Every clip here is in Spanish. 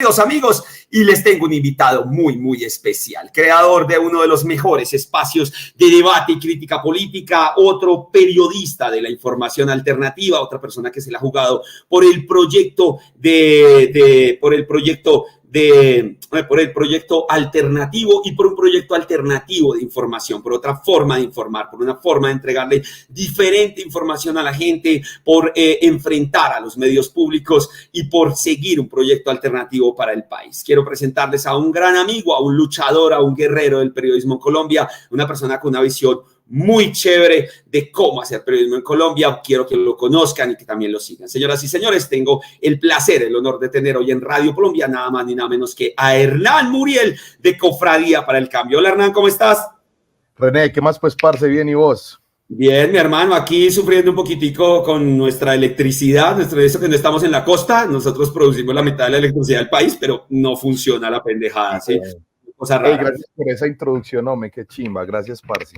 Queridos amigos, y les tengo un invitado muy especial, creador de uno de los mejores espacios de debate y crítica política, otro periodista de la información alternativa, otra persona que se la ha jugado por el proyecto alternativo y por un proyecto alternativo de información, por otra forma de informar, por una forma de entregarle diferente información a la gente, por enfrentar a los medios públicos y por seguir un proyecto alternativo para el país. Quiero presentarles a un gran amigo, a un luchador, a un guerrero del periodismo en Colombia, una persona con una visión muy chévere de cómo hacer periodismo en Colombia. Quiero que lo conozcan y que también lo sigan. Señoras y señores, tengo el placer, el honor de tener hoy en Radio Colombia nada más ni nada menos que a Hernán Muriel de Cofradía para el Cambio. Hola Hernán, ¿cómo estás? René, ¿qué más pues, parce? Bien, ¿y vos? Bien, mi hermano, aquí sufriendo un poquitico con nuestra electricidad, eso que no estamos en la costa, nosotros producimos la mitad de la electricidad del país, pero no funciona la pendejada, ¿sí? Cosa rara. Hey, gracias por esa introducción, hombre, qué chimba, gracias, parce.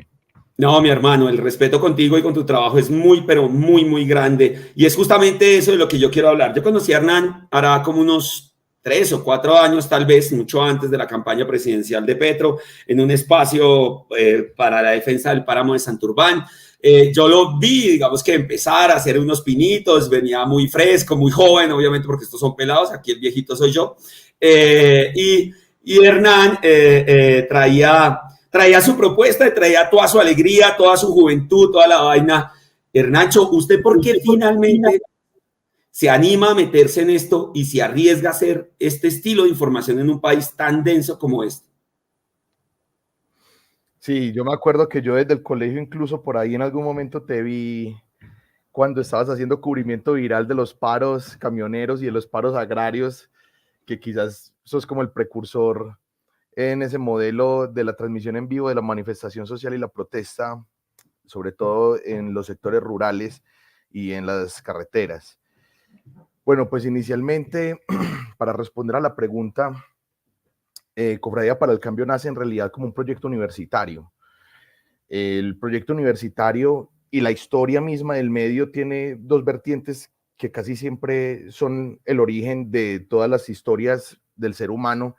No, mi hermano, el respeto contigo y con tu trabajo es muy, pero muy grande. Y es justamente eso de lo que yo quiero hablar. Yo conocí a Hernán hará como unos 3 o 4 años, tal vez, mucho antes de la campaña presidencial de Petro, en un espacio para la defensa del páramo de Santurbán. Yo lo vi, digamos que empezar a hacer unos pinitos, venía muy fresco, muy joven, obviamente, porque estos son pelados, aquí el viejito soy yo. Y Hernán traía su propuesta y traía toda su alegría, toda su juventud, toda la vaina. Hernancho, ¿usted por qué finalmente se anima a meterse en esto y se arriesga a hacer este estilo de información en un país tan denso como este? Sí, yo me acuerdo que yo desde el colegio, incluso por ahí en algún momento te vi cuando estabas haciendo cubrimiento viral de los paros camioneros y de los paros agrarios, que quizás sos como el precursor en ese modelo de la transmisión en vivo de la manifestación social y la protesta, sobre todo en los sectores rurales y en las carreteras. Bueno, pues inicialmente, para responder a la pregunta, Cofradía para el Cambio nace en realidad como un proyecto universitario. El proyecto universitario y la historia misma del medio tiene dos vertientes que casi siempre son el origen de todas las historias del ser humano,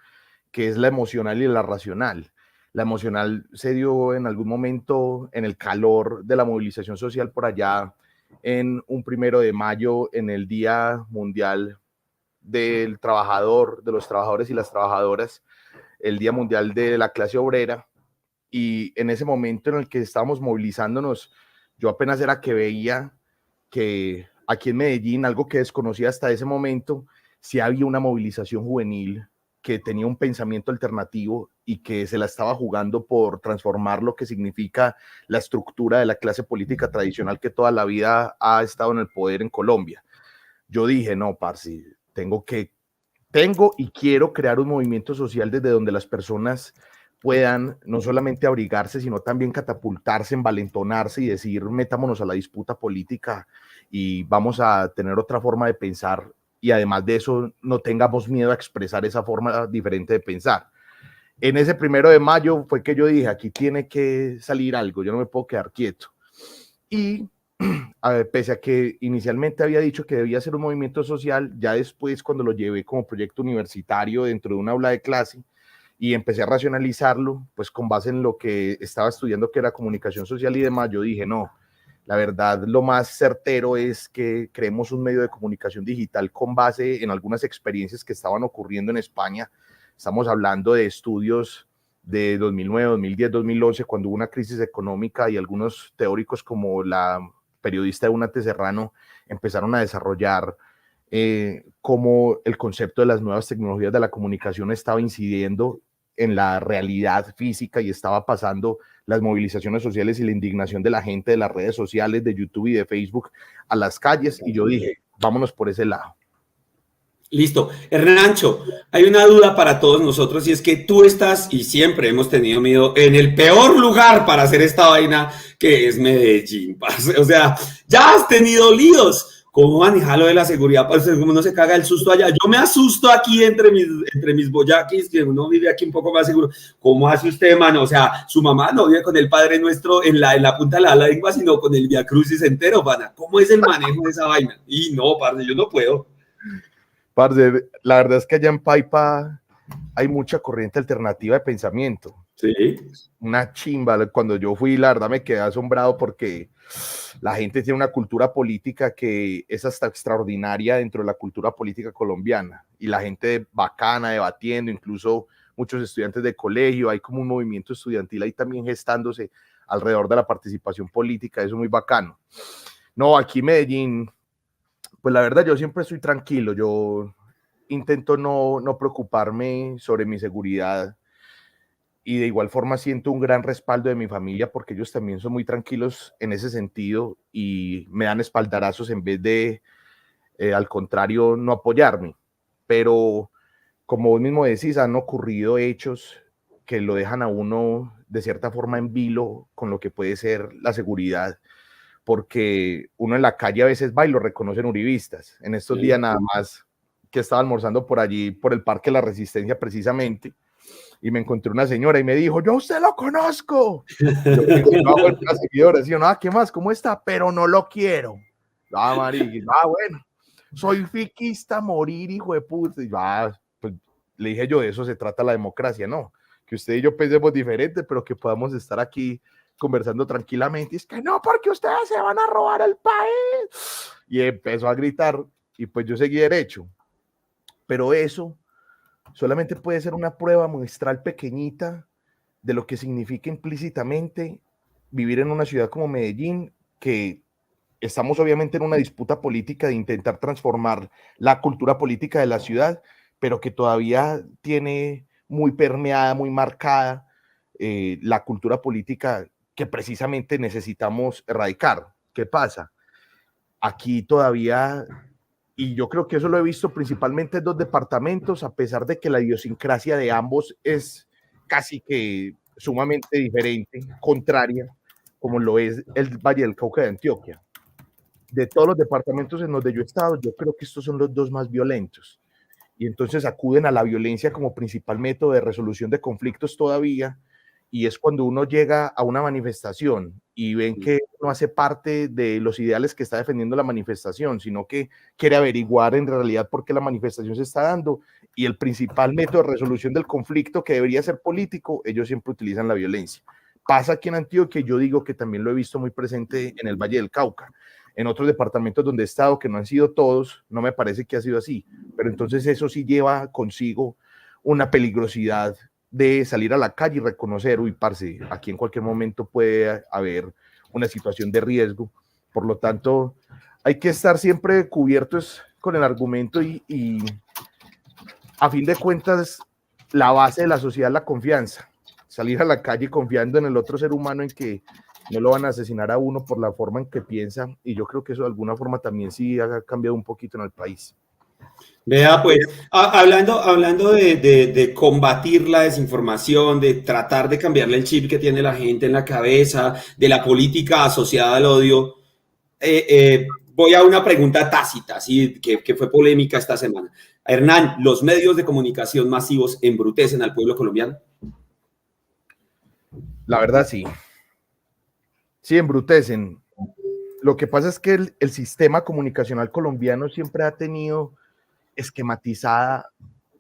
que es la emocional y la racional. La emocional se dio en algún momento en el calor de la movilización social por allá en un 1 de mayo, en el Día Mundial del Trabajador, de los trabajadores y las trabajadoras, el Día Mundial de la Clase Obrera, y en ese momento en el que estábamos movilizándonos, yo apenas era que veía que aquí en Medellín, algo que desconocía hasta ese momento, sí había una movilización juvenil que tenía un pensamiento alternativo y que se la estaba jugando por transformar lo que significa la estructura de la clase política tradicional que toda la vida ha estado en el poder en Colombia. Yo dije, no, parce, tengo y quiero crear un movimiento social desde donde las personas puedan no solamente abrigarse, sino también catapultarse, envalentonarse y decir, metámonos a la disputa política y vamos a tener otra forma de pensar, y además de eso no tengamos miedo a expresar esa forma diferente de pensar. En ese 1 de mayo fue que yo dije, aquí tiene que salir algo, yo no me puedo quedar quieto. Y pese a que inicialmente había dicho que debía ser un movimiento social, ya después cuando lo llevé como proyecto universitario dentro de un aula de clase y empecé a racionalizarlo, pues con base en lo que estaba estudiando, que era comunicación social y demás, yo dije, no, la verdad lo más certero es que creemos un medio de comunicación digital con base en algunas experiencias que estaban ocurriendo en España. Estamos hablando de estudios de 2009, 2010, 2011, cuando hubo una crisis económica, y algunos teóricos como la periodista Eunate Serrano empezaron a desarrollar cómo el concepto de las nuevas tecnologías de la comunicación estaba incidiendo en la realidad física y estaba pasando las movilizaciones sociales y la indignación de la gente de las redes sociales, de YouTube y de Facebook a las calles, y yo dije, vámonos por ese lado. Listo. Hernancho, hay una duda para todos nosotros, y es que tú estás, y siempre hemos tenido miedo, en el peor lugar para hacer esta vaina, que es Medellín, parce. O sea, ya has tenido líos. ¿Cómo manejar lo de la seguridad? ¿Cómo no se caga el susto allá? Yo me asusto aquí entre mis boyaquis, que uno vive aquí un poco más seguro. ¿Cómo hace usted, mano? O sea, su mamá no vive con el Padre Nuestro en la punta de la lengua, sino con el Via Crucis entero, pana. ¿Cómo es el manejo de esa vaina? Y no, parce, yo no puedo. Parce, la verdad es que allá en Paipa hay mucha corriente alternativa de pensamiento. Sí. Una chimba. Cuando yo fui, la verdad me quedé asombrado porque la gente tiene una cultura política que es hasta extraordinaria dentro de la cultura política colombiana. Y la gente bacana, debatiendo, incluso muchos estudiantes de colegio, hay como un movimiento estudiantil ahí también gestándose alrededor de la participación política, eso es muy bacano. No, aquí en Medellín, pues la verdad yo siempre estoy tranquilo, yo intento no preocuparme sobre mi seguridad y de igual forma siento un gran respaldo de mi familia porque ellos también son muy tranquilos en ese sentido y me dan espaldarazos en vez de, al contrario, no apoyarme. Pero como vos mismo decís, han ocurrido hechos que lo dejan a uno de cierta forma en vilo con lo que puede ser la seguridad, porque uno en la calle a veces va y lo reconocen uribistas. En estos días nada más que estaba almorzando por allí, por el Parque de la Resistencia precisamente, y me encontré una señora y me dijo, yo a usted lo conozco. Yo bajo una seguidora, decía, no, ¿qué más? ¿Cómo está? Pero no lo quiero. Ah, marica, bueno, soy fiquista, morir, hijo de puta. Y pues le dije yo, de eso se trata la democracia, ¿no? Que usted y yo pensemos diferente, pero que podamos estar aquí conversando tranquilamente. Y es que no, porque ustedes se van a robar el país. Y empezó a gritar y pues yo seguí derecho. Pero eso solamente puede ser una prueba muestral pequeñita de lo que significa implícitamente vivir en una ciudad como Medellín, que estamos obviamente en una disputa política de intentar transformar la cultura política de la ciudad, pero que todavía tiene muy permeada, muy marcada la cultura política que precisamente necesitamos erradicar. ¿Qué pasa? Aquí todavía, y yo creo que eso lo he visto principalmente en dos departamentos, a pesar de que la idiosincrasia de ambos es casi que sumamente diferente, contraria, como lo es el Valle del Cauca de Antioquia. De todos los departamentos en donde yo he estado, yo creo que estos son los dos más violentos. Y entonces acuden a la violencia como principal método de resolución de conflictos todavía, y es cuando uno llega a una manifestación y ven que no hace parte de los ideales que está defendiendo la manifestación, sino que quiere averiguar en realidad por qué la manifestación se está dando, y el principal método de resolución del conflicto, que debería ser político, ellos siempre utilizan la violencia. Pasa aquí en Antioquia, yo digo que también lo he visto muy presente en el Valle del Cauca. En otros departamentos donde he estado, que no han sido todos, no me parece que ha sido así, pero entonces eso sí lleva consigo una peligrosidad de salir a la calle y reconocer, uy, parce, aquí en cualquier momento puede haber una situación de riesgo. Por lo tanto, hay que estar siempre cubiertos con el argumento y a fin de cuentas, la base de la sociedad es la confianza. Salir a la calle confiando en el otro ser humano, en que no lo van a asesinar a uno por la forma en que piensa, y yo creo que eso de alguna forma también sí ha cambiado un poquito en el país. Vea, pues, hablando de combatir la desinformación, de tratar de cambiarle el chip que tiene la gente en la cabeza, de la política asociada al odio, voy a una pregunta tácita, ¿sí? que fue polémica esta semana. Hernán, ¿los medios de comunicación masivos embrutecen al pueblo colombiano? La verdad, sí. Sí, embrutecen. Lo que pasa es que el sistema comunicacional colombiano siempre ha tenido esquematizada,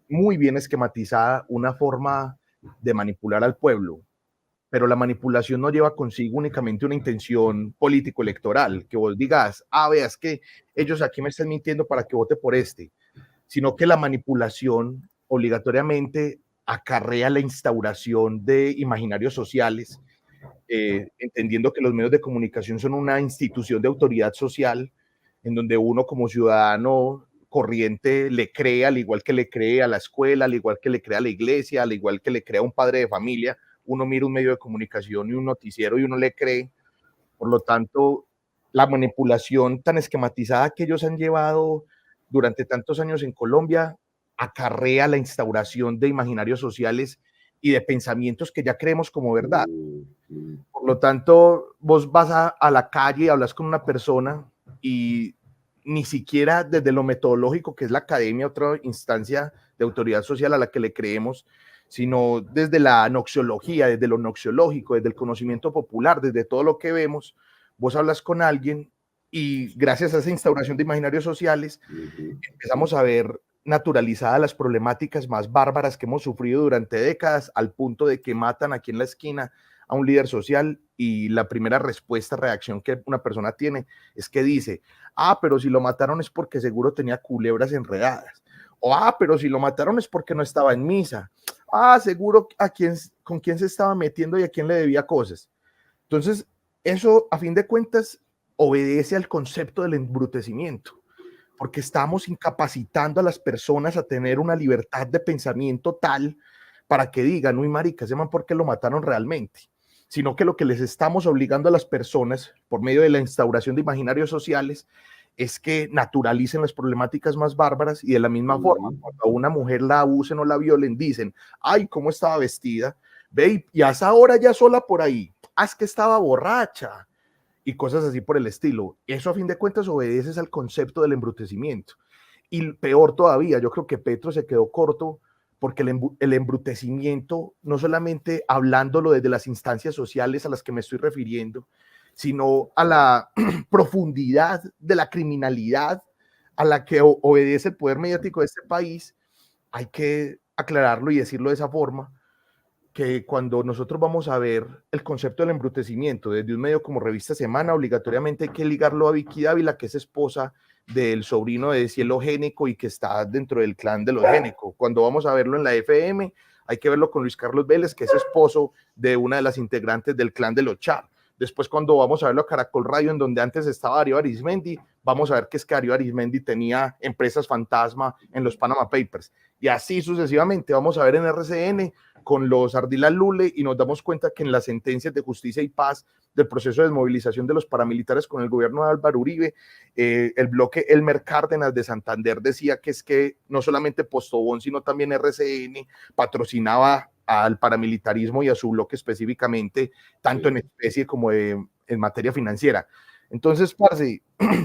muy bien esquematizada, una forma de manipular al pueblo, pero la manipulación no lleva consigo únicamente una intención político-electoral, que vos digas, veas que ellos aquí me están mintiendo para que vote por este, sino que la manipulación obligatoriamente acarrea la instauración de imaginarios sociales, entendiendo que los medios de comunicación son una institución de autoridad social en donde uno como ciudadano corriente le cree, al igual que le cree a la escuela, al igual que le cree a la iglesia, al igual que le cree a un padre de familia, uno mira un medio de comunicación y un noticiero y uno le cree. Por lo tanto, la manipulación tan esquematizada que ellos han llevado durante tantos años en Colombia acarrea la instauración de imaginarios sociales y de pensamientos que ya creemos como verdad. Por lo tanto, vos vas a la calle y hablas con una persona y ni siquiera desde lo metodológico, que es la academia, otra instancia de autoridad social a la que le creemos, sino desde la noxiología, desde lo noxiológico, desde el conocimiento popular, desde todo lo que vemos, vos hablas con alguien y gracias a esa instauración de imaginarios sociales empezamos a ver naturalizadas las problemáticas más bárbaras que hemos sufrido durante décadas, al punto de que matan aquí en la esquina a un líder social y la primera respuesta, reacción que una persona tiene es que dice, pero si lo mataron es porque seguro tenía culebras enredadas. O, pero si lo mataron es porque no estaba en misa. Seguro con quién se estaba metiendo y a quién le debía cosas. Entonces, eso a fin de cuentas obedece al concepto del embrutecimiento, porque estamos incapacitando a las personas a tener una libertad de pensamiento tal para que digan, uy, marica, ese man, ¿por qué lo mataron realmente? Sino que lo que les estamos obligando a las personas, por medio de la instauración de imaginarios sociales, es que naturalicen las problemáticas más bárbaras y de la misma forma, cuando a una mujer la abusen o la violen, dicen, ay, ¿cómo estaba vestida? Ve, y a esa hora ya sola por ahí, es que estaba borracha, y cosas así por el estilo. Eso a fin de cuentas obedece al concepto del embrutecimiento. Y peor todavía, yo creo que Petro se quedó corto porque el embrutecimiento, no solamente hablándolo desde las instancias sociales a las que me estoy refiriendo, sino a la profundidad de la criminalidad a la que obedece el poder mediático de este país, hay que aclararlo y decirlo de esa forma, que cuando nosotros vamos a ver el concepto del embrutecimiento desde un medio como Revista Semana, obligatoriamente hay que ligarlo a Vicky Dávila, que es esposa del sobrino de Cielo Génico y que está dentro del clan de los Génico. Cuando vamos a verlo en la FM, hay que verlo con Luis Carlos Vélez, que es esposo de una de las integrantes del clan de los Char. Después, cuando vamos a verlo a Caracol Radio, en donde antes estaba Darío Arizmendi, vamos a ver que es que Darío Arizmendi tenía empresas fantasma en los Panama Papers. Y así sucesivamente vamos a ver en RCN con los Ardila Lule y nos damos cuenta que en las sentencias de justicia y paz del proceso de desmovilización de los paramilitares con el gobierno de Álvaro Uribe, el bloque Elmer Cárdenas de Santander decía que es que no solamente Postobón, sino también RCN patrocinaba al paramilitarismo y a su bloque específicamente, tanto en especie como en materia financiera. Entonces, parce,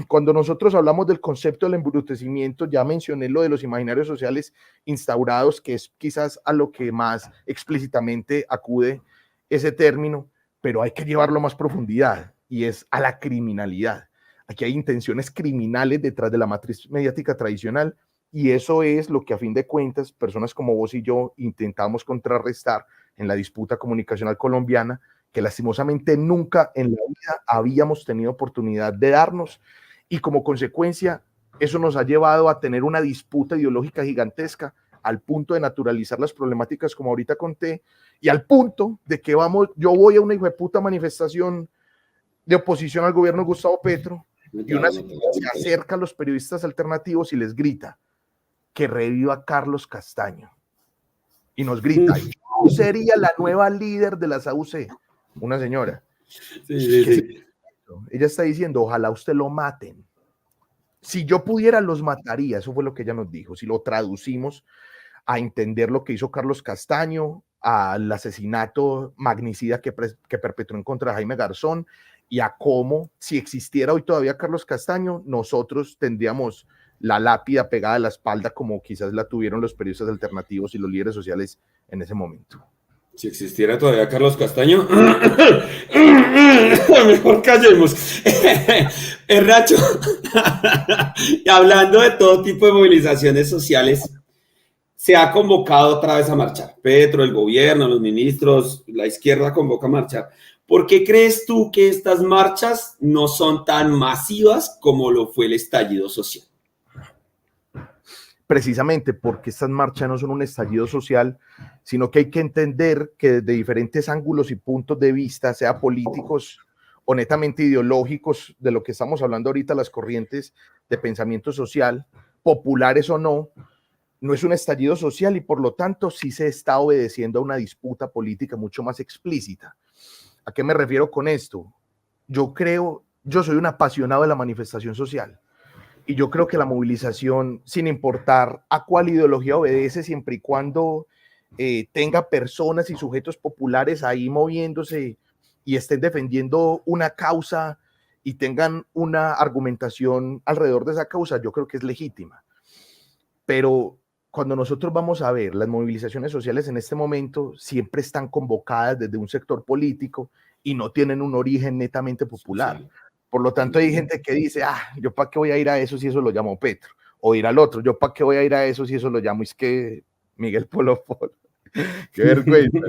cuando nosotros hablamos del concepto del embrutecimiento, ya mencioné lo de los imaginarios sociales instaurados, que es quizás a lo que más explícitamente acude ese término, pero hay que llevarlo a más profundidad y es a la criminalidad. Aquí hay intenciones criminales detrás de la matriz mediática tradicional y eso es lo que a fin de cuentas personas como vos y yo intentamos contrarrestar en la disputa comunicacional colombiana, que lastimosamente nunca en la vida habíamos tenido oportunidad de darnos y como consecuencia eso nos ha llevado a tener una disputa ideológica gigantesca al punto de naturalizar las problemáticas como ahorita conté y al punto de que yo voy a una hijueputa manifestación de oposición al gobierno de Gustavo Petro y una señora se acerca a los periodistas alternativos y les grita que reviva Carlos Castaño y nos grita, yo sería la nueva líder de las AUC. Una señora. Sí. Ella está diciendo, ojalá usted lo maten. Si yo pudiera, los mataría. Eso fue lo que ella nos dijo. Si lo traducimos a entender lo que hizo Carlos Castaño, al asesinato magnicida que perpetró en contra de Jaime Garzón y a cómo, si existiera hoy todavía Carlos Castaño, nosotros tendríamos la lápida pegada a la espalda como quizás la tuvieron los periodistas alternativos y los líderes sociales en ese momento. Si existiera todavía Carlos Castaño, mejor callemos. Racho, hablando de todo tipo de movilizaciones sociales, se ha convocado otra vez a marchar. Petro, el gobierno, los ministros, la izquierda convoca a marchar. ¿Por qué crees tú que estas marchas no son tan masivas como lo fue el estallido social? Precisamente porque estas marchas no son un estallido social, sino que hay que entender que desde diferentes ángulos y puntos de vista, sea políticos o netamente ideológicos, de lo que estamos hablando ahorita, las corrientes de pensamiento social, populares o no, no es un estallido social y por lo tanto sí se está obedeciendo a una disputa política mucho más explícita. ¿A qué me refiero con esto? Yo soy un apasionado de la manifestación social. Y yo creo que la movilización, sin importar a cuál ideología obedece, siempre y cuando tenga personas y sujetos populares ahí moviéndose y estén defendiendo una causa y tengan una argumentación alrededor de esa causa, yo creo que es legítima. Pero cuando nosotros vamos a ver las movilizaciones sociales en este momento, siempre están convocadas desde un sector político y no tienen un origen netamente popular. Por lo tanto, hay gente que dice, yo para qué voy a ir a eso si eso lo llamó Petro, o ir al otro. ¿Yo para qué voy a ir a eso si eso lo llamo? Es que Miguel Polo Polo. Qué vergüenza.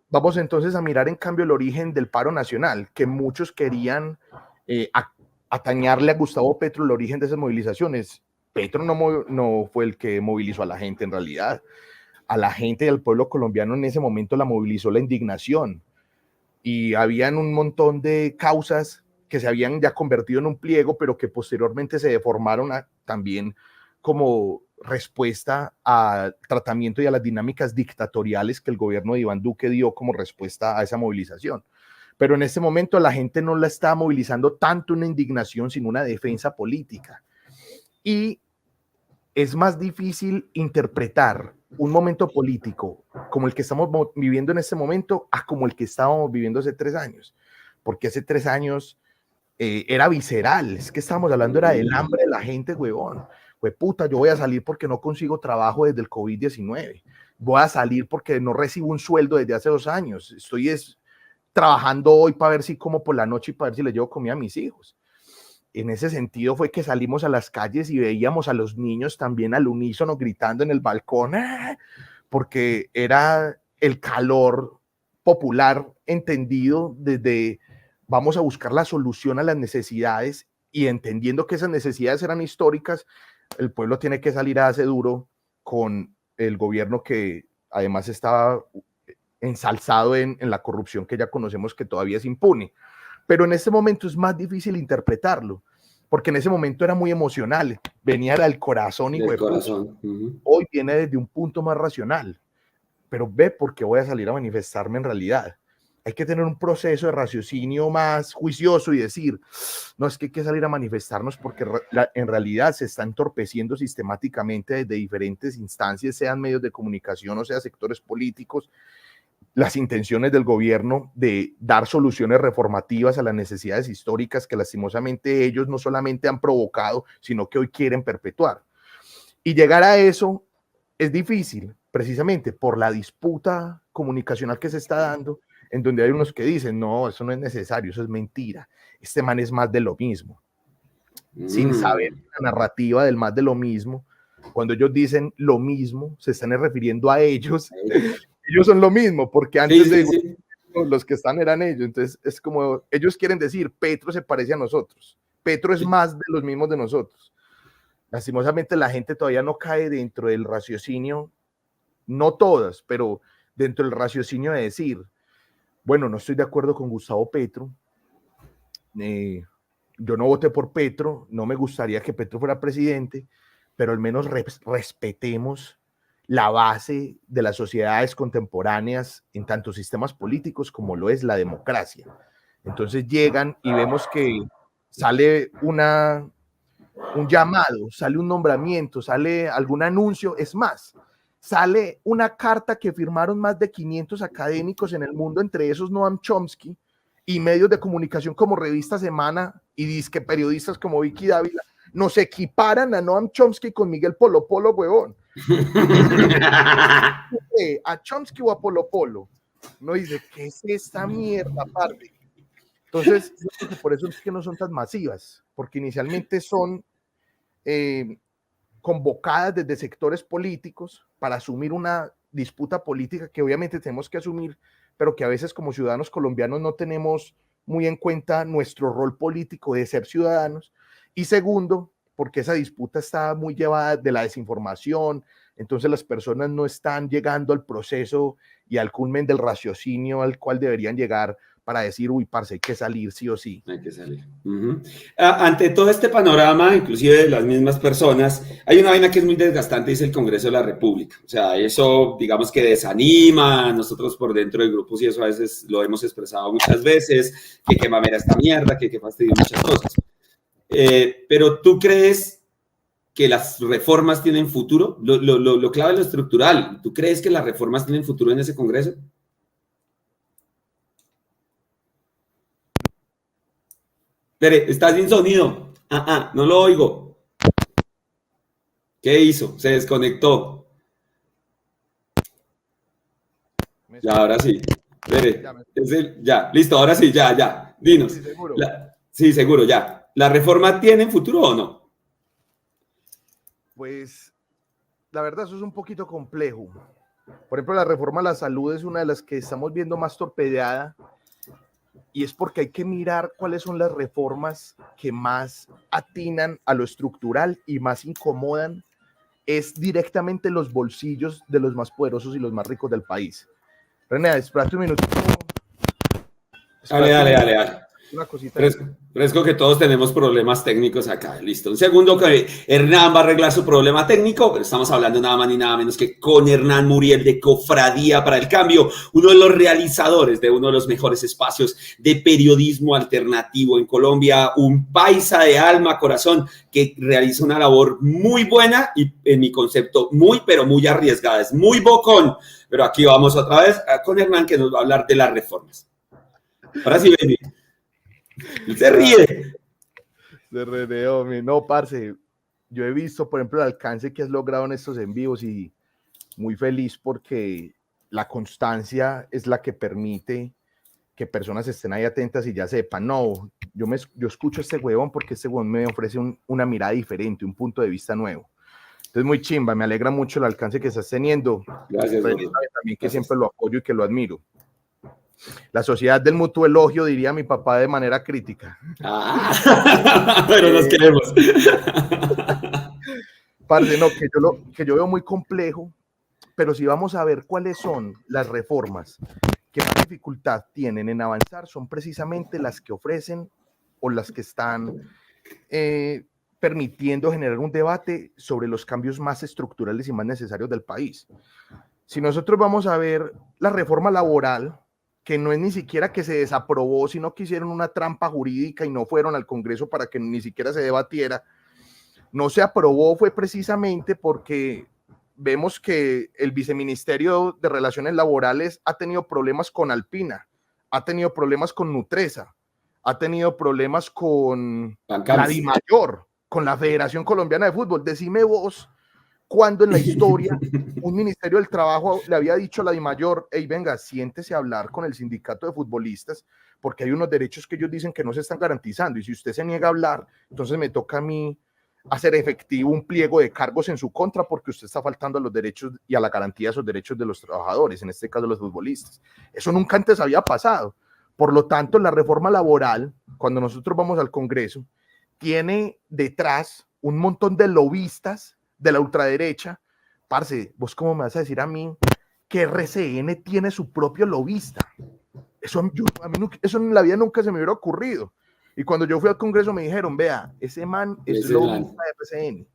Vamos entonces a mirar en cambio el origen del paro nacional, que muchos querían atañarle a Gustavo Petro el origen de esas movilizaciones. Petro no fue el que movilizó a la gente en realidad. A la gente y al pueblo colombiano en ese momento la movilizó la indignación. Y habían un montón de causas que se habían ya convertido en un pliego, pero que posteriormente se deformaron también como respuesta al tratamiento y a las dinámicas dictatoriales que el gobierno de Iván Duque dio como respuesta a esa movilización. Pero en este momento la gente no la está movilizando tanto una indignación, sino una defensa política. Y es más difícil interpretar un momento político como el que estamos viviendo en este momento a como el que estábamos viviendo hace 3 años. Porque hace 3 años era visceral, es que estábamos hablando era del hambre de la gente, huevón. Pues puta, yo voy a salir porque no consigo trabajo desde el COVID-19. Voy a salir porque no recibo un sueldo desde hace 2 años. Estoy trabajando hoy para ver si como por la noche y para ver si le llevo comida a mis hijos. En ese sentido fue que salimos a las calles y veíamos a los niños también al unísono gritando en el balcón, porque era el calor popular entendido desde vamos a buscar la solución a las necesidades y entendiendo que esas necesidades eran históricas, el pueblo tiene que salir a hacer duro con el gobierno que además estaba ensalzado en la corrupción que ya conocemos que todavía es impune. Pero en este momento es más difícil interpretarlo, porque en ese momento era muy emocional, venía del corazón y corazón. Hoy viene desde un punto más racional, pero ve por qué voy a salir a manifestarme en realidad. Hay que tener un proceso de raciocinio más juicioso y decir, no, es que hay que salir a manifestarnos porque en realidad se está entorpeciendo sistemáticamente desde diferentes instancias, sean medios de comunicación o sea sectores políticos, las intenciones del gobierno de dar soluciones reformativas a las necesidades históricas que lastimosamente ellos no solamente han provocado, sino que hoy quieren perpetuar. Y llegar a eso es difícil, precisamente por la disputa comunicacional que se está dando, en donde hay unos que dicen, no, eso no es necesario, eso es mentira, este man es más de lo mismo. Sin saber la narrativa del más de lo mismo, cuando ellos dicen lo mismo, se están refiriendo a ellos. Ellos son lo mismo, porque antes de los que están eran ellos. Entonces es como, ellos quieren decir, Petro se parece a nosotros. Petro es más de los mismos de nosotros. Lastimosamente la gente todavía no cae dentro del raciocinio, no todas, pero dentro del raciocinio de decir, bueno, no estoy de acuerdo con Gustavo Petro, yo no voté por Petro, no me gustaría que Petro fuera presidente, pero al menos respetemos la base de las sociedades contemporáneas en tanto sistemas políticos como lo es la democracia. Entonces llegan y vemos que sale un llamado, sale un nombramiento, sale algún anuncio, es más, sale una carta que firmaron más de 500 académicos en el mundo, entre esos Noam Chomsky, y medios de comunicación como Revista Semana y disque periodistas como Vicky Dávila, nos equiparan a Noam Chomsky con Miguel Polo Polo, huevón. A Chomsky o a Polo Polo. No dice, ¿qué es esta mierda aparte? Entonces, por eso es que no son tan masivas, porque inicialmente son convocadas desde sectores políticos para asumir una disputa política que obviamente tenemos que asumir, pero que a veces como ciudadanos colombianos no tenemos muy en cuenta nuestro rol político de ser ciudadanos. Y segundo, porque esa disputa está muy llevada de la desinformación, entonces las personas no están llegando al proceso y al culmen del raciocinio al cual deberían llegar para decir, uy, parce, hay que salir sí o sí. Hay que salir. Ante todo este panorama, inclusive de las mismas personas, hay una vaina que es muy desgastante, es el Congreso de la República. O sea, eso, digamos que desanima, nosotros por dentro de grupos y eso a veces lo hemos expresado muchas veces, que qué mamera esta mierda, que fastidia muchas cosas. Pero ¿tú crees que las reformas tienen futuro? Lo clave es lo estructural. ¿Tú crees que las reformas tienen futuro en ese Congreso? Espere, está sin sonido. No lo oigo. ¿Qué hizo? Se desconectó. Ya, ahora sí. Espere. Ya, listo, ahora sí, ya. Dinos. Sí, seguro. Sí, seguro, ya. ¿La reforma tiene futuro o no? Pues la verdad eso es un poquito complejo. Por ejemplo, la reforma a la salud es una de las que estamos viendo más torpedeada y es porque hay que mirar cuáles son las reformas que más atinan a lo estructural y más incomodan es directamente los bolsillos de los más poderosos y los más ricos del país. René, espérate un minutito. Dale. Una cosita. Fresco que todos tenemos problemas técnicos acá. Listo. Un segundo que Hernán va a arreglar su problema técnico, pero estamos hablando nada más ni nada menos que con Hernán Muriel de Cofradía para el Cambio, uno de los realizadores de uno de los mejores espacios de periodismo alternativo en Colombia, un paisa de alma, corazón, que realiza una labor muy buena y en mi concepto muy, pero muy arriesgada. Es muy bocón, pero aquí vamos otra vez con Hernán que nos va a hablar de las reformas. Ahora sí, baby. Se ríe. Se reneó, no, parce. Yo he visto, por ejemplo, el alcance que has logrado en estos en vivos y muy feliz porque la constancia es la que permite que personas estén ahí atentas y ya sepan, no, yo escucho a este huevón porque este huevón me ofrece una mirada diferente, un punto de vista nuevo. Entonces, muy chimba, me alegra mucho el alcance que estás teniendo. Gracias. También que siempre lo apoyo y que lo admiro. La sociedad del mutuo elogio, diría mi papá de manera crítica. Pero nos queremos. Parce, no, que yo veo muy complejo, pero si vamos a ver cuáles son las reformas que más dificultad tienen en avanzar, son precisamente las que ofrecen o las que están permitiendo generar un debate sobre los cambios más estructurales y más necesarios del país. Si nosotros vamos a ver la reforma laboral, que no es ni siquiera que se desaprobó, sino que hicieron una trampa jurídica y no fueron al Congreso para que ni siquiera se debatiera, no se aprobó fue precisamente porque vemos que el Viceministerio de Relaciones Laborales ha tenido problemas con Alpina, ha tenido problemas con Nutresa, ha tenido problemas con la DIMAYOR, con la Federación Colombiana de Fútbol. Decime vos, cuando en la historia un Ministerio del Trabajo le había dicho a la DIMAYOR, hey, venga, siéntese a hablar con el sindicato de futbolistas, porque hay unos derechos que ellos dicen que no se están garantizando, y si usted se niega a hablar, entonces me toca a mí hacer efectivo un pliego de cargos en su contra, porque usted está faltando a los derechos y a la garantía de esos derechos de los trabajadores, en este caso los futbolistas. Eso nunca antes había pasado. Por lo tanto, la reforma laboral, cuando nosotros vamos al Congreso, tiene detrás un montón de lobistas de la ultraderecha. Parce, ¿vos cómo me vas a decir a mí que RCN tiene su propio lobista? Eso, a mí eso en la vida nunca se me hubiera ocurrido. Y cuando yo fui al Congreso me dijeron, vea, ese man es lobista de RCN.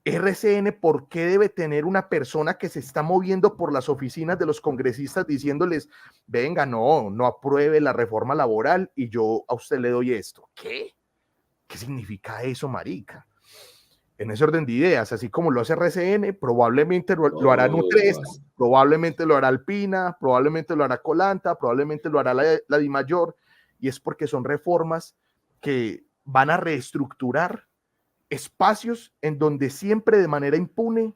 RCN, ¿por qué debe tener una persona que se está moviendo por las oficinas de los congresistas diciéndoles, venga, no apruebe la reforma laboral y yo a usted le doy esto? ¿Qué? ¿Qué significa eso, marica? En ese orden de ideas, así como lo hace RCN, probablemente lo hará Nutresa, probablemente lo hará Alpina, probablemente lo hará Colanta, probablemente lo hará la DIMAYOR, y es porque son reformas que van a reestructurar espacios en donde siempre de manera impune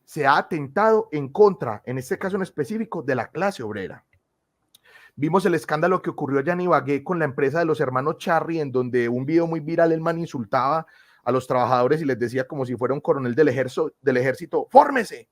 se ha atentado en contra, en este caso en específico, de la clase obrera. Vimos el escándalo que ocurrió allá en Ibagué con la empresa de los hermanos Charry, en donde un video muy viral, el man insultaba a los trabajadores y les decía como si fuera un coronel del ejército, ¡fórmese!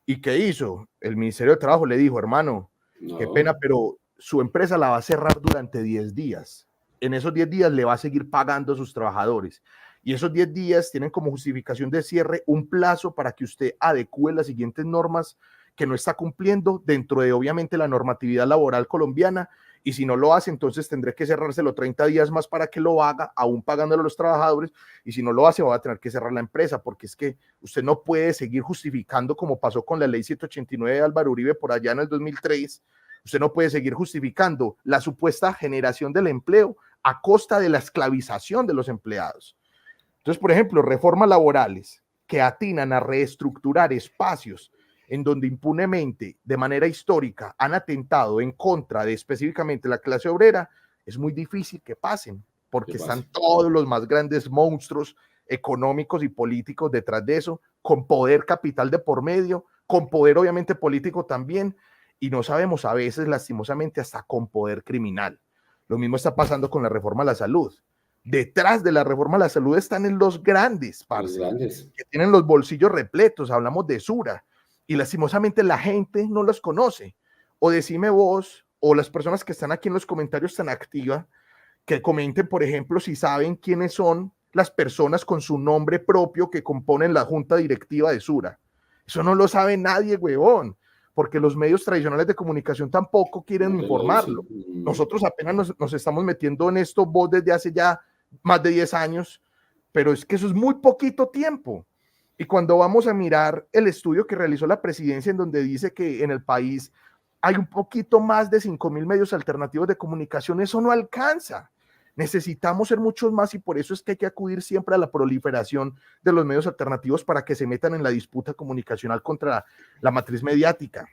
¿Y qué hizo? El Ministerio de Trabajo le dijo, hermano, qué pena, pero su empresa la va a cerrar durante 10 días. En esos 10 días le va a seguir pagando a sus trabajadores. Y esos 10 días tienen como justificación de cierre un plazo para que usted adecue las siguientes normas que no está cumpliendo dentro de, obviamente, la normatividad laboral colombiana, y si no lo hace, entonces tendré que cerrárselo 30 días más para que lo haga, aún pagándolo a los trabajadores, y si no lo hace, va a tener que cerrar la empresa, porque es que usted no puede seguir justificando, como pasó con la ley 789 de Álvaro Uribe por allá en el 2003, usted no puede seguir justificando la supuesta generación del empleo a costa de la esclavización de los empleados. Entonces, por ejemplo, reformas laborales que atinan a reestructurar espacios en donde impunemente, de manera histórica, han atentado en contra de específicamente la clase obrera, es muy difícil que pasen, porque están todos los más grandes monstruos económicos y políticos detrás de eso, con poder capital de por medio, con poder obviamente político también, y no sabemos a veces, lastimosamente, hasta con poder criminal. Lo mismo está pasando con la reforma a la salud. Detrás de la reforma a la salud están en los grandes, parce, que tienen los bolsillos repletos. Hablamos de Sura y lastimosamente la gente no los conoce. O decime vos o las personas que están aquí en los comentarios tan activas, que comenten, por ejemplo, si saben quiénes son las personas con su nombre propio que componen la junta directiva de Sura. Eso no lo sabe nadie, huevón, porque los medios tradicionales de comunicación tampoco quieren informarlo. Nosotros apenas nos estamos metiendo en esto, vos desde hace ya más de 10 años, pero es que eso es muy poquito tiempo. Y cuando vamos a mirar el estudio que realizó la presidencia, en donde dice que en el país hay un poquito más de 5.000 medios alternativos de comunicación, eso no alcanza. Necesitamos ser muchos más y por eso es que hay que acudir siempre a la proliferación de los medios alternativos para que se metan en la disputa comunicacional contra la matriz mediática.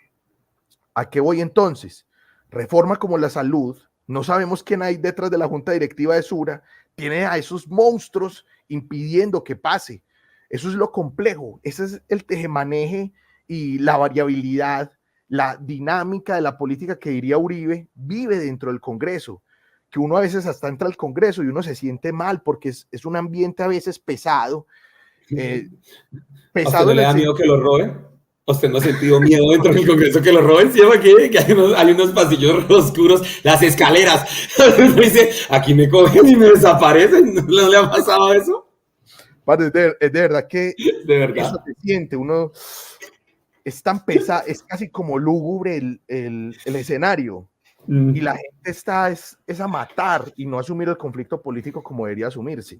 ¿A qué voy entonces? Reforma como la salud, no sabemos quién hay detrás de la junta directiva de Sura, tiene a esos monstruos impidiendo que pase. Eso es lo complejo, ese es el tejemaneje y la variabilidad, la dinámica de la política que diría Uribe, vive dentro del Congreso, que uno a veces hasta entra al Congreso y uno se siente mal porque es un ambiente a veces pesado. ¿A usted no le da miedo que lo roben? ¿A usted no ha sentido miedo dentro del Congreso que lo roben? ¿Sí? Aquí, que hay unos pasillos oscuros, las escaleras. Uno dice, aquí me cogen y me desaparecen. ¿No le ha pasado eso? Es de verdad que de verdad. Eso se siente, uno es tan pesado, es casi como lúgubre el escenario. Y la gente está es a matar y no asumir el conflicto político como debería asumirse.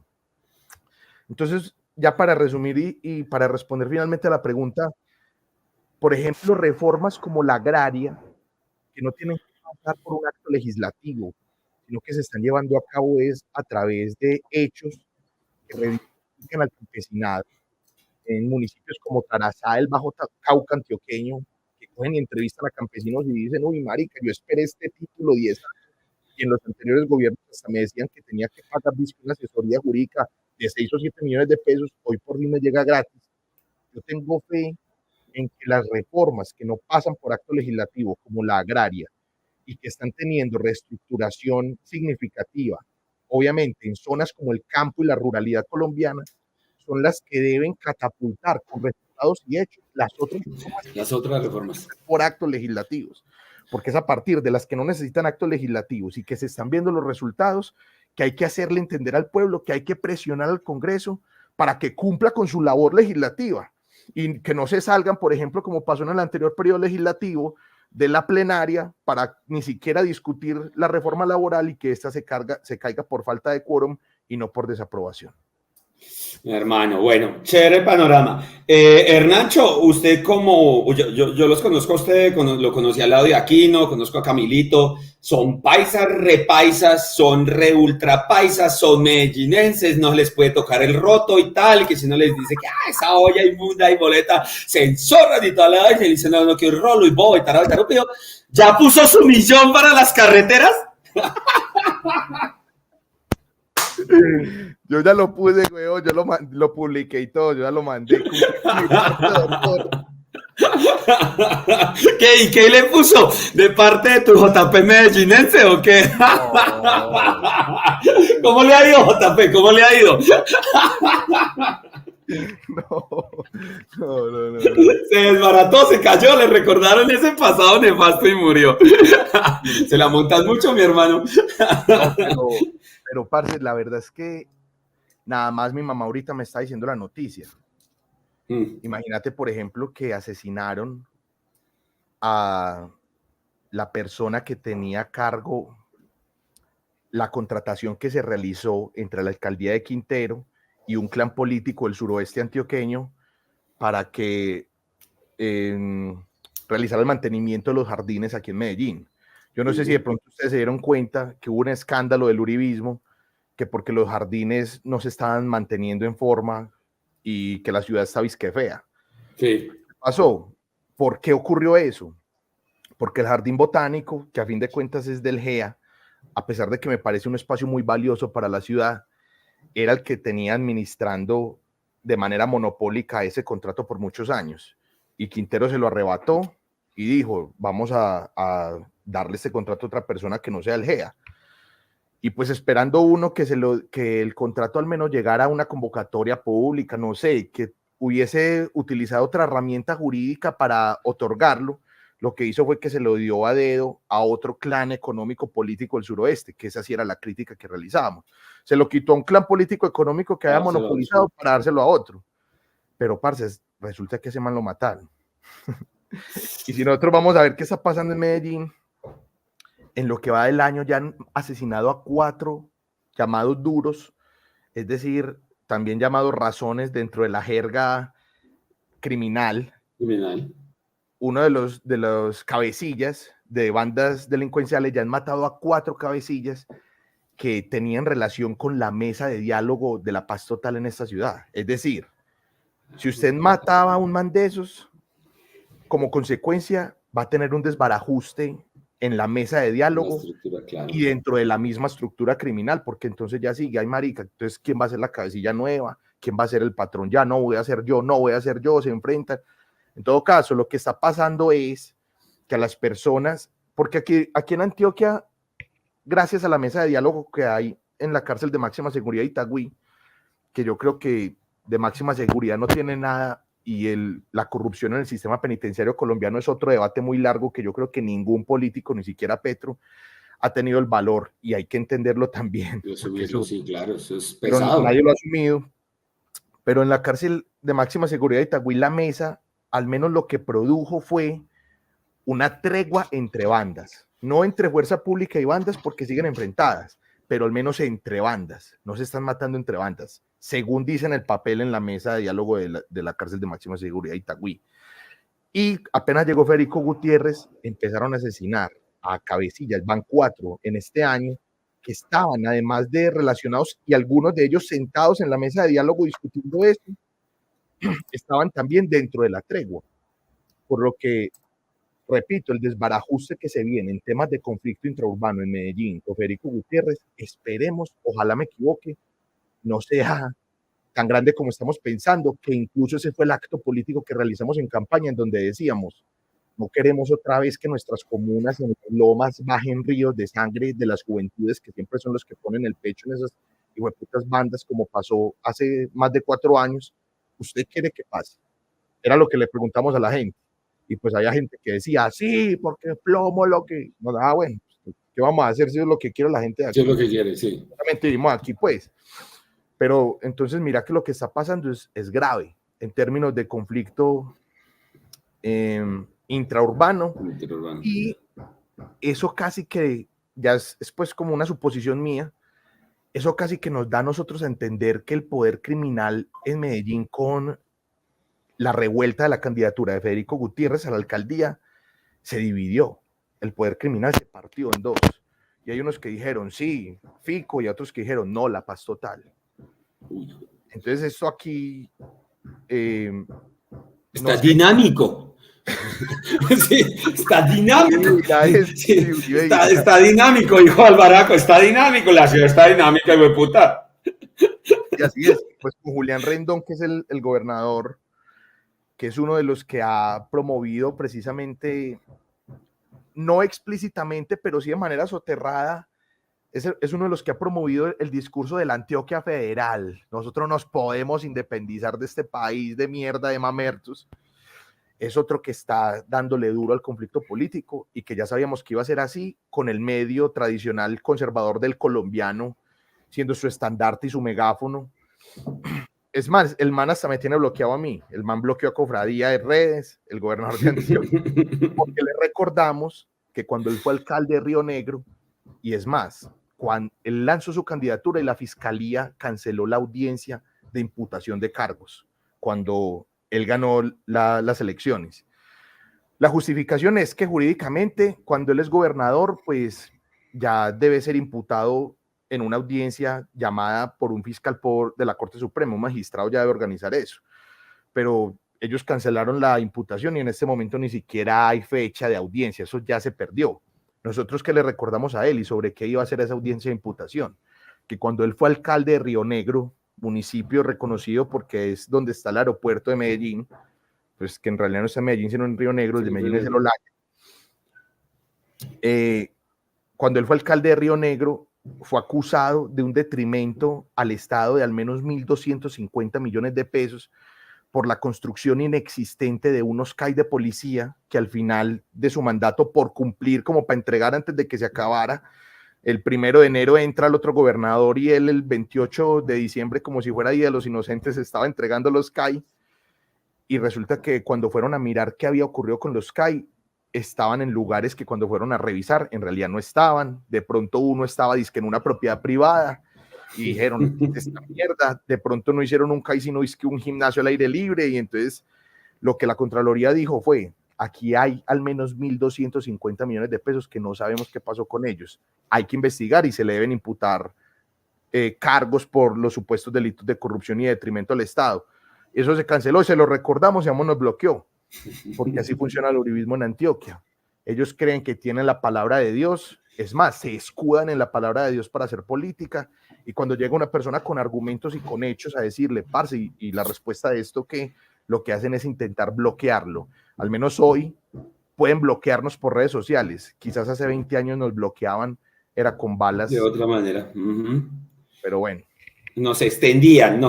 Entonces, ya para resumir y para responder finalmente a la pregunta, por ejemplo, reformas como la agraria, que no tienen que pasar por un acto legislativo, sino que se están llevando a cabo es a través de hechos que reivindican al campesinado en municipios como Tarazá, el Bajo Cauca antioqueño, que cogen y entrevistan a campesinos y dicen, uy, marica, yo esperé este título 10 años, y en los anteriores gobiernos hasta me decían que tenía que pagar una asesoría jurídica de 6 o 7 millones de pesos, hoy por fin me llega gratis. Yo tengo fe en que las reformas que no pasan por acto legislativo, como la agraria, y que están teniendo reestructuración significativa, obviamente en zonas como el campo y la ruralidad colombiana, son las que deben catapultar con resultados y hechos las otras reformas por actos legislativos, porque es a partir de las que no necesitan actos legislativos y que se están viendo los resultados que hay que hacerle entender al pueblo, que hay que presionar al Congreso para que cumpla con su labor legislativa y que no se salgan, por ejemplo, como pasó en el anterior periodo legislativo, de la plenaria para ni siquiera discutir la reforma laboral y que ésta se caiga por falta de quórum y no por desaprobación. Mi hermano, bueno, chévere panorama. Hernancho, usted como, yo los conozco a usted, lo conocí al lado de Aquino, conozco a Camilito, son paisas, repaisas, son re ultra paisas, son medellinenses, no les puede tocar el roto y tal, que si no les dice que esa olla inmunda y boleta se enzorran y tal, y le dicen no quiero rolo y bobo y tal, pero ¿ya puso su millón para las carreteras? Yo ya lo puse, weón, yo lo publiqué y todo, yo ya lo mandé. ¿Qué? ¿Y qué le puso? ¿De parte de tu JP medellinense o qué? No. ¿Cómo le ha ido, JP? ¿Cómo le ha ido? No. Se desbarató, se cayó, le recordaron ese pasado nefasto y murió. Se la montas mucho, mi hermano. No, pero parce, la verdad es que nada más mi mamá ahorita me está diciendo la noticia. Imagínate, por ejemplo, que asesinaron a la persona que tenía a cargo la contratación que se realizó entre la alcaldía de Quintero y un clan político del suroeste antioqueño para que realizara el mantenimiento de los jardines aquí en Medellín. Yo no sé si de pronto ustedes se dieron cuenta que hubo un escándalo del uribismo, que porque los jardines no se estaban manteniendo en forma y que la ciudad está visque fea. Sí. ¿Qué pasó? ¿Por qué ocurrió eso? Porque el jardín botánico, que a fin de cuentas es del GEA, a pesar de que me parece un espacio muy valioso para la ciudad, era el que tenía administrando de manera monopólica ese contrato por muchos años. Y Quintero se lo arrebató y dijo, vamos a darle este contrato a otra persona que no sea el GEA. Y pues esperando uno que el contrato al menos llegara a una convocatoria pública, no sé, que hubiese utilizado otra herramienta jurídica para otorgarlo, lo que hizo fue que se lo dio a dedo a otro clan económico político del suroeste, que esa sí era la crítica que realizábamos. Se lo quitó a un clan político económico que había monopolizado para dárselo a otro. Pero, parce, resulta que ese man lo mataron. Y si nosotros vamos a ver qué está pasando en Medellín, en lo que va del año ya han asesinado a 4 llamados duros, es decir, también llamados razones dentro de la jerga criminal. Uno de los cabecillas de bandas delincuenciales ya han matado a 4 cabecillas que tenían relación con la mesa de diálogo de la paz total en esta ciudad. Es decir, si usted mataba a un man de esos, como consecuencia va a tener un desbarajuste en la mesa de diálogo y dentro de la misma estructura criminal, porque entonces ya sigue, hay marica, entonces ¿quién va a ser la cabecilla nueva? ¿Quién va a ser el patrón? Ya no voy a ser yo, no voy a ser yo, se enfrentan. En todo caso, lo que está pasando es que a las personas, porque aquí en Antioquia, gracias a la mesa de diálogo que hay en la cárcel de máxima seguridad de Itagüí, que yo creo que de máxima seguridad no tiene nada, y la corrupción en el sistema penitenciario colombiano es otro debate muy largo que yo creo que ningún político, ni siquiera Petro, ha tenido el valor, y hay que entenderlo también. Eso, sí, claro, eso es pesado. Pero nadie lo ha asumido. Pero en la cárcel de máxima seguridad de Itagüí, la mesa, al menos lo que produjo fue una tregua entre bandas, no entre fuerza pública y bandas porque siguen enfrentadas, pero al menos entre bandas, no se están matando entre bandas, según dicen el papel en la mesa de diálogo de la cárcel de máxima seguridad de Itagüí. Y apenas llegó Federico Gutiérrez, empezaron a asesinar a cabecillas, van 4 en este año, que estaban además de relacionados, y algunos de ellos sentados en la mesa de diálogo discutiendo esto, estaban también dentro de la tregua, por lo que, repito, el desbarajuste que se viene en temas de conflicto intraurbano en Medellín con Federico Gutiérrez, esperemos, ojalá me equivoque, no sea tan grande como estamos pensando, que incluso ese fue el acto político que realizamos en campaña, en donde decíamos, no queremos otra vez que nuestras comunas en lomas bajen ríos de sangre de las juventudes, que siempre son los que ponen el pecho en esas hijueputas bandas, como pasó hace más de 4 años. ¿Usted quiere que pase? Era lo que le preguntamos a la gente. Y pues había gente que decía, sí, porque plomo lo que... No, bueno, ¿qué vamos a hacer si es lo que quiere la gente de aquí? Es lo que quiere, sí. Solamente vivimos aquí, pues. Pero entonces mira que lo que está pasando es grave en términos de conflicto intraurbano, y eso casi que, ya es pues como una suposición mía, eso casi que nos da a nosotros a entender que el poder criminal en Medellín, con la revuelta de la candidatura de Federico Gutiérrez a la alcaldía, se dividió. El poder criminal se partió en 2. Y hay unos que dijeron, sí, Fico, y otros que dijeron, no, la paz total. Entonces esto aquí... está dinámico. Sí, está dinámico. Sí, está dinámico, hijo Albaraco, está dinámico, la ciudad está dinámica, hijo de puta. Y así es, pues con Julián Rendón, que es el gobernador, que es uno de los que ha promovido precisamente, no explícitamente, pero sí de manera soterrada, es uno de los que ha promovido el discurso de la Antioquia federal. Nosotros nos podemos independizar de este país de mierda de mamertos. Es otro que está dándole duro al conflicto político, y que ya sabíamos que iba a ser así, con el medio tradicional conservador del colombiano siendo su estandarte y su megáfono. Es más, el man hasta me tiene bloqueado a mí. El man bloqueó a Cofradía de redes, el gobernador de Antioquia, porque le recordamos que cuando él fue alcalde de Río Negro, y es más, cuando él lanzó su candidatura y la fiscalía canceló la audiencia de imputación de cargos, cuando él ganó las elecciones. La justificación es que jurídicamente, cuando él es gobernador, pues ya debe ser imputado en una audiencia llamada por un fiscal de la Corte Suprema, un magistrado ya debe organizar eso. Pero ellos cancelaron la imputación y en este momento ni siquiera hay fecha de audiencia, eso ya se perdió. Nosotros que le recordamos a él y sobre qué iba a ser esa audiencia de imputación, que cuando él fue alcalde de Río Negro, municipio reconocido porque es donde está el aeropuerto de Medellín, pues que en realidad no está en Medellín, sino en Río Negro, el de Medellín es el Olaya. Cuando él fue alcalde de Río Negro, fue acusado de un detrimento al Estado de al menos 1.250 millones de pesos por la construcción inexistente de unos CAI de policía que al final de su mandato, por cumplir como para entregar antes de que se acabara, el 1 de enero entra el otro gobernador y él el 28 de diciembre, como si fuera Día de los Inocentes, estaba entregando los CAI, y resulta que cuando fueron a mirar qué había ocurrido con los CAI, estaban en lugares que cuando fueron a revisar en realidad no estaban. De pronto uno estaba dizque en una propiedad privada y dijeron, esta mierda, de pronto no hicieron un CAI sino un gimnasio al aire libre, y entonces lo que la Contraloría dijo fue, aquí hay al menos 1.250 millones de pesos que no sabemos qué pasó con ellos, hay que investigar y se le deben imputar cargos por los supuestos delitos de corrupción y de detrimento al Estado. Eso se canceló, se lo recordamos y nos bloqueó, porque así funciona el uribismo en Antioquia. Ellos creen que tienen la palabra de Dios, es más, se escudan en la palabra de Dios para hacer política, y cuando llega una persona con argumentos y con hechos a decirle, parce, y la respuesta de esto, que lo que hacen es intentar bloquearlo. Al menos hoy pueden bloquearnos por redes sociales, quizás hace 20 años nos bloqueaban, era con balas. De otra manera. Pero bueno. Nos extendían,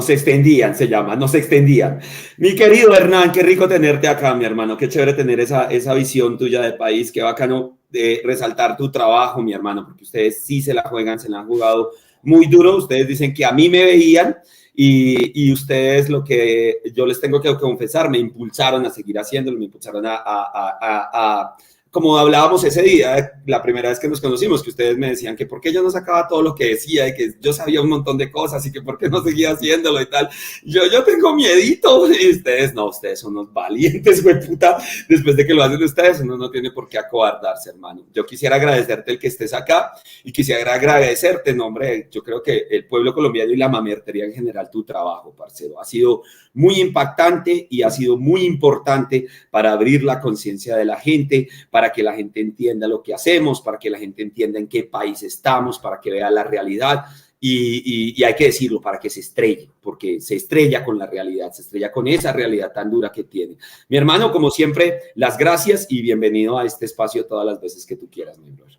se llama, nos extendían. Mi querido Hernán, qué rico tenerte acá, mi hermano, qué chévere tener esa visión tuya de país, qué bacano de resaltar tu trabajo, mi hermano, porque ustedes sí se la juegan, se la han jugado muy duro. Ustedes dicen que a mí me veían y ustedes, lo que yo les tengo que confesar, me impulsaron a seguir haciéndolo, me impulsaron a como hablábamos ese día, la primera vez que nos conocimos, que ustedes me decían que por qué yo no sacaba todo lo que decía y que yo sabía un montón de cosas y que por qué no seguía haciéndolo y tal. Yo tengo miedito, y ustedes no, ustedes son unos valientes, güey, puta. Después de que lo hacen ustedes, uno no tiene por qué acobardarse, hermano. Yo quisiera agradecerte el que estés acá y quisiera agradecerte, no, hombre, yo creo que el pueblo colombiano y la mamertería en general, tu trabajo, parcero, ha sido muy impactante y ha sido muy importante para abrir la conciencia de la gente, para que la gente entienda lo que hacemos, para que la gente entienda en qué país estamos, para que vea la realidad y hay que decirlo, para que se estrelle, porque se estrella con la realidad, se estrella con esa realidad tan dura que tiene. Mi hermano, como siempre, las gracias y bienvenido a este espacio todas las veces que tú quieras, mi brother.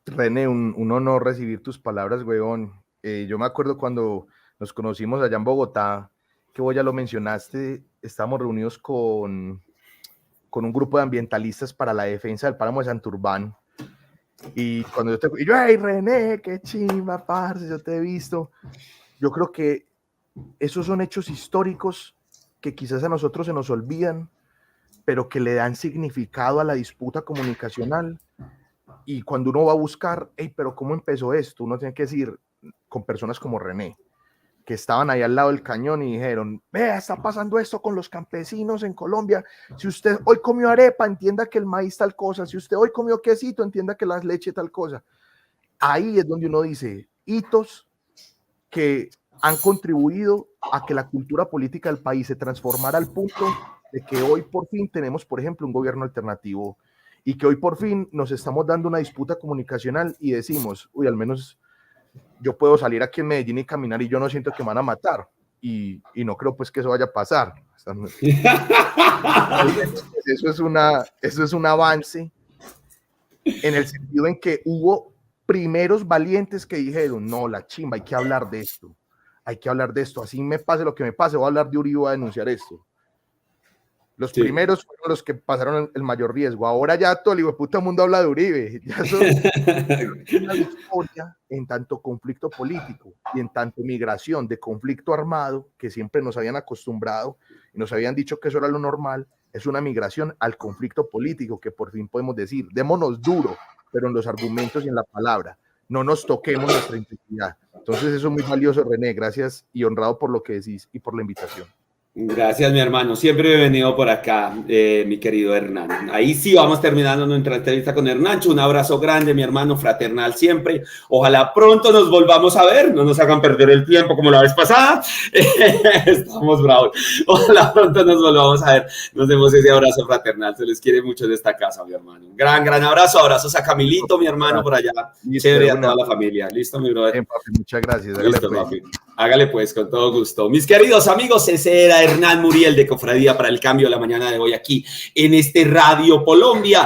René, un honor recibir tus palabras, weón. Yo me acuerdo cuando nos conocimos allá en Bogotá, que vos ya lo mencionaste, estábamos reunidos con un grupo de ambientalistas para la defensa del páramo de Santurbán, y cuando yo hey René, qué chimba, parce, yo te he visto. Yo creo que esos son hechos históricos que quizás a nosotros se nos olvidan, pero que le dan significado a la disputa comunicacional, y cuando uno va a buscar, hey, pero ¿cómo empezó esto? Uno tiene que decir, con personas como René, que estaban ahí al lado del cañón y dijeron, vea, está pasando esto con los campesinos en Colombia, si usted hoy comió arepa, entienda que el maíz tal cosa, si usted hoy comió quesito, entienda que la leche tal cosa. Ahí es donde uno dice, hitos que han contribuido a que la cultura política del país se transformara al punto de que hoy por fin tenemos, por ejemplo, un gobierno alternativo, y que hoy por fin nos estamos dando una disputa comunicacional y decimos, uy, al menos yo puedo salir aquí en Medellín y caminar y yo no siento que me van a matar, y no creo pues que eso vaya a pasar. Eso es un avance en el sentido en que hubo primeros valientes que dijeron, no, la chimba, hay que hablar de esto, así me pase lo que me pase, voy a hablar de Uribe, voy a denunciar esto. Los primeros fueron los que pasaron el mayor riesgo. Ahora ya todo el puta mundo habla de Uribe. Ya son una historia en tanto conflicto político y en tanto migración de conflicto armado, que siempre nos habían acostumbrado y nos habían dicho que eso era lo normal. Es una migración al conflicto político que por fin podemos decir, démonos duro, pero en los argumentos y en la palabra. No nos toquemos nuestra integridad. Entonces eso es muy valioso, René. Gracias y honrado por lo que decís y por la invitación. Gracias, mi hermano. Siempre bienvenido por acá, mi querido Hernán. Ahí sí vamos terminando nuestra entrevista con Hernancho. Un abrazo grande, mi hermano, fraternal siempre. Ojalá pronto nos volvamos a ver. No nos hagan perder el tiempo como la vez pasada. Estamos bravos. Ojalá pronto nos volvamos a ver. Nos demos ese abrazo fraternal. Se les quiere mucho de esta casa, mi hermano. Un gran abrazo. Abrazos a Camilito, mi hermano, por allá. Chévere, a toda la familia. Listo, mi brother. Papi, muchas gracias. Listo, papi. Hágale pues, con todo gusto. Mis queridos amigos, ese era Hernán Muriel de Cofradía para el Cambio de la mañana de hoy aquí en este Radio Colombia.